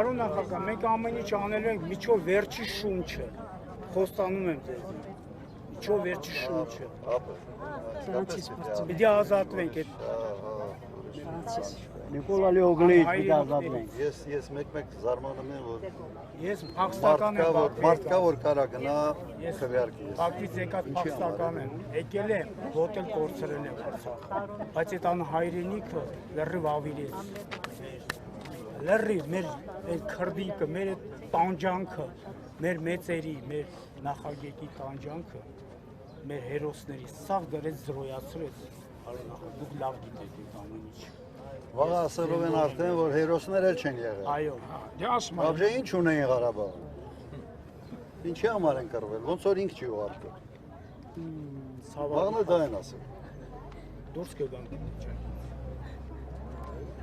Պարոն նախագահ, մենք ամեն ինչ անելու ենք միջով վերջի շունչը, խոստանում եմ ձեզ, միջով վերջի շունչը, պիտի ազատվենք այդ Նիկոլ Ալիօգլիից պիտի ազատվենք։ Ես մեկ-մեկ զարմանում եմ, որ ես փախստական եմ մարդկա որ կարա գնա քվեարկի ես։ Բաքվից եկած փախստական եմ, եկել եմ, ոտել կորցրել եմ Արցախ, բայց այդ անհայրենիքը լրիվ ավիրեց, լրիվ մեր քրդիկը, մեր տանջանքը, մեր մեծերի, մեր նախագետի տանջանքը, մեր հերոսների սաղ դրեց զրոյացրեց, դուք լավ գիտեք այդ ամեն ինչ։ Վաղ ասելով են արդեն, որ հերոսներ էլ չեն եղել։ Այո, Ապժե ինչ ունեին Ղարաբաղում։ Ինչի համար են կռվել, ոնց որ ինք չի ուղարկել։ Վաղն է դա են ասել։ դուրս կգանք։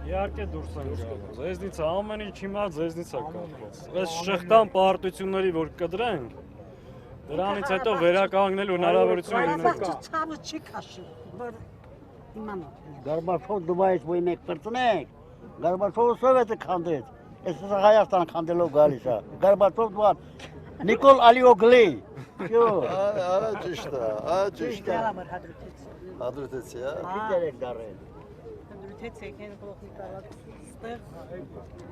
Իհարկե դուրս են գալու։ Ձեզնից ամեն ինչ հիմա ձեզնից է կախված։ Այս շղթան պարտությունների որ կդրենք, դրանից հետո վերականգնելու հնարավորություն ունենք։ Ցավը չի քաշի, որ իմանա։ Գարբաչով Դուբայից ոյ մեկ կրծնեք, Գարբաչովը Սովետը քանդեց, այս Հայաստան քանդելով գալիս է, Գարբաչով դուան, Նիկոլ Ալիօգլի, ճիշտ է, ճիշտ է։ Հադրութեցի, Ինչ եք դարել։ Հադրութեց եկեն գլոխի ստեղ։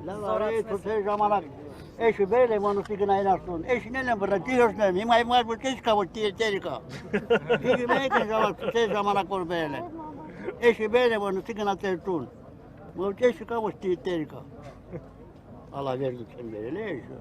Լավ արի ցույց ժամանակ, էշի բերել եմ անուստի գնային ասուն, էշին եմ վրա դիհրն եմ, հիմա որ քիչ կա որ տերի կա։ Իգի մեկ ցույց ժամանակ որ բերել եմ։ Էշի բերել եմ անուստի գնացել տուն։ Որ էշի կա որ տերի կա։ Ալավերդի չեմ բերել էշը։